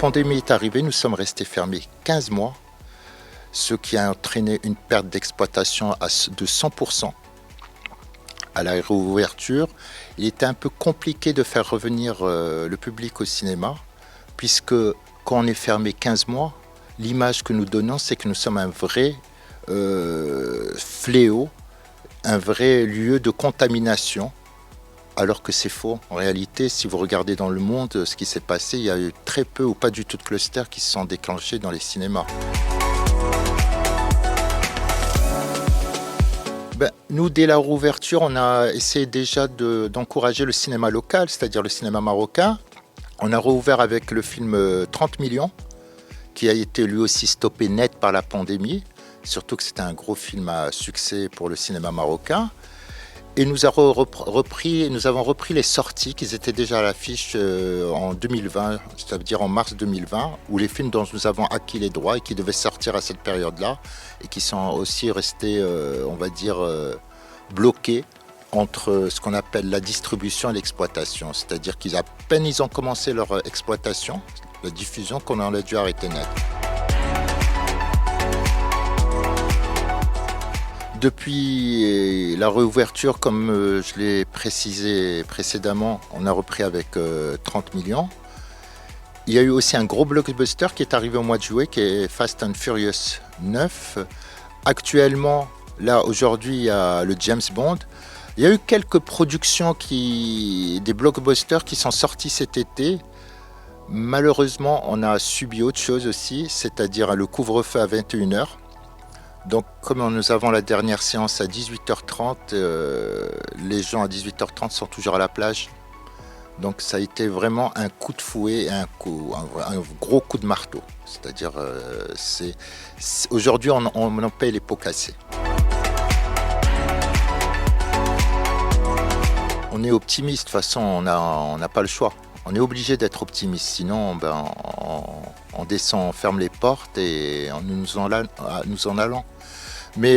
pandémie est arrivée, nous sommes restés fermés 15 mois, ce qui a entraîné une perte d'exploitation de 100%. À la réouverture, il était un peu compliqué de faire revenir le public au cinéma, puisque quand on est fermé 15 mois, l'image que nous donnons, c'est que nous sommes un vrai fléau, un vrai lieu de contamination, alors que c'est faux. En réalité, si vous regardez dans le monde ce qui s'est passé, il y a eu très peu ou pas du tout de clusters qui se sont déclenchés dans les cinémas. Nous, dès la rouverture, on a essayé déjà d'encourager le cinéma local, c'est-à-dire le cinéma marocain. On a rouvert avec le film 30 millions, qui a été lui aussi stoppé net par la pandémie, surtout que c'était un gros film à succès pour le cinéma marocain. Et nous avons repris les sorties qui étaient déjà à l'affiche en 2020, c'est-à-dire en mars 2020, où les films dont nous avons acquis les droits et qui devaient sortir à cette période-là, et qui sont aussi restés, bloqués entre ce qu'on appelle la distribution et l'exploitation. C'est-à-dire qu'à peine ils ont commencé leur exploitation, la diffusion, qu'on en a dû arrêter net. Depuis la réouverture, comme je l'ai précisé précédemment, on a repris avec 30 millions. Il y a eu aussi un gros blockbuster qui est arrivé au mois de juillet, qui est Fast and Furious 9. Actuellement, là, aujourd'hui, il y a le James Bond. Il y a eu quelques productions, des blockbusters qui sont sortis cet été. Malheureusement, on a subi autre chose aussi, c'est-à-dire le couvre-feu à 21h. Donc, comme nous avons la dernière séance à 18h30, les gens à 18h30 sont toujours à la plage. Donc, ça a été vraiment un coup de fouet, un gros coup de marteau. C'est-à-dire, aujourd'hui, on en paye les pots cassés. On est optimiste, de toute façon, on n'a pas le choix. On est obligé d'être optimiste, sinon on descend, on ferme les portes et nous en allons. Mais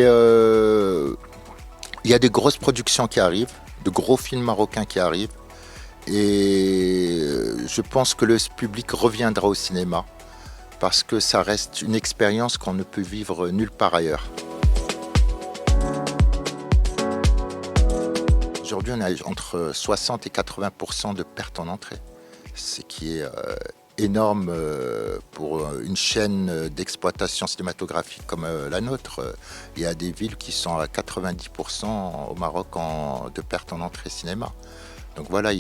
il y a des grosses productions qui arrivent, de gros films marocains qui arrivent, et je pense que le public reviendra au cinéma parce que ça reste une expérience qu'on ne peut vivre nulle part ailleurs. Aujourd'hui, on a entre 60 et 80% de pertes en entrée, ce qui est énorme pour une chaîne d'exploitation cinématographique comme la nôtre. Il y a des villes qui sont à 90% au Maroc de pertes en entrée cinéma. Donc voilà,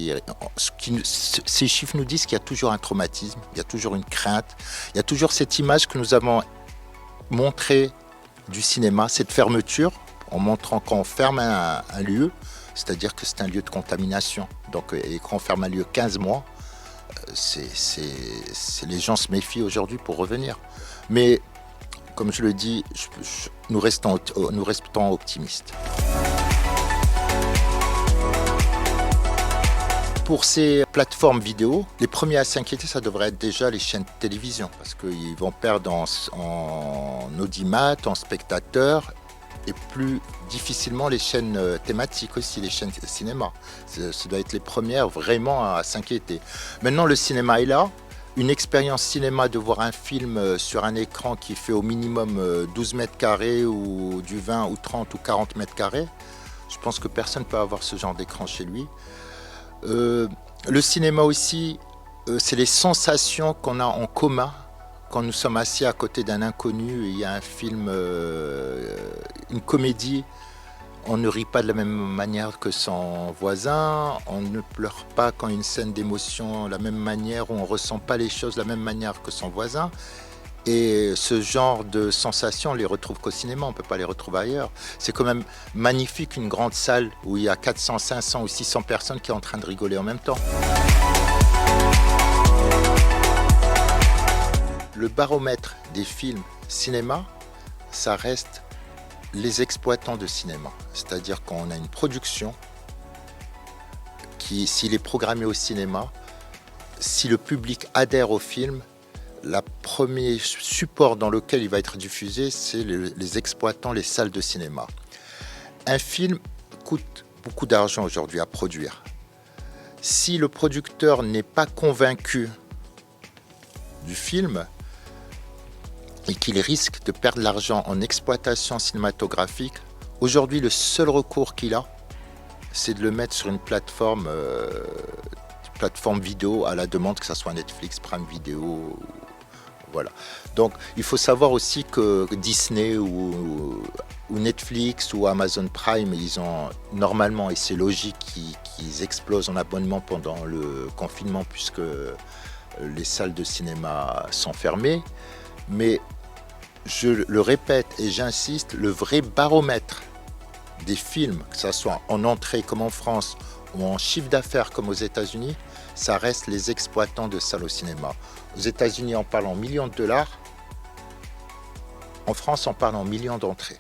ces chiffres nous disent qu'il y a toujours un traumatisme, il y a toujours une crainte, il y a toujours cette image que nous avons montrée du cinéma, cette fermeture, en montrant qu'on ferme un lieu, c'est-à-dire que c'est un lieu de contamination. Donc, et qu'on ferme un lieu 15 mois, les gens se méfient aujourd'hui pour revenir. Mais, comme je le dis, nous restons optimistes. Pour ces plateformes vidéo, les premiers à s'inquiéter, ça devrait être déjà les chaînes de télévision, parce qu'ils vont perdre en audimat, en spectateurs, et plus difficilement les chaînes thématiques aussi, les chaînes cinéma. Ça doit être les premières vraiment à s'inquiéter. Maintenant, le cinéma est là. Une expérience cinéma de voir un film sur un écran qui fait au minimum 12 mètres carrés ou du 20 ou 30 ou 40 mètres carrés, je pense que personne ne peut avoir ce genre d'écran chez lui. Le cinéma aussi, c'est les sensations qu'on a en commun quand nous sommes assis à côté d'un inconnu et il y a un film, une comédie. On ne rit pas de la même manière que son voisin, on ne pleure pas quand il y a une scène d'émotion de la même manière, ou on ne ressent pas les choses de la même manière que son voisin. Et ce genre de sensations, on ne les retrouve qu'au cinéma, on ne peut pas les retrouver ailleurs. C'est quand même magnifique, une grande salle où il y a 400, 500 ou 600 personnes qui sont en train de rigoler en même temps. Le baromètre des films cinéma, ça reste les exploitants de cinéma. C'est-à-dire qu'on a une production qui, s'il est programmé au cinéma, si le public adhère au film, le premier support dans lequel il va être diffusé, c'est les exploitants, les salles de cinéma. Un film coûte beaucoup d'argent aujourd'hui à produire. Si le producteur n'est pas convaincu du film et qu'il risque de perdre l'argent en exploitation cinématographique, aujourd'hui le seul recours qu'il a, c'est de le mettre sur une plateforme vidéo à la demande, que ce soit Netflix, Prime Video, voilà. Donc il faut savoir aussi que Disney ou Netflix ou Amazon Prime, ils ont normalement, et c'est logique, qu'ils explosent en abonnement pendant le confinement puisque les salles de cinéma sont fermées. Mais je le répète et j'insiste, le vrai baromètre des films, que ce soit en entrée comme en France ou en chiffre d'affaires comme aux États-Unis, ça reste les exploitants de salles au cinéma. Aux États-Unis, on parle en millions de dollars. En France, on parle en millions d'entrées.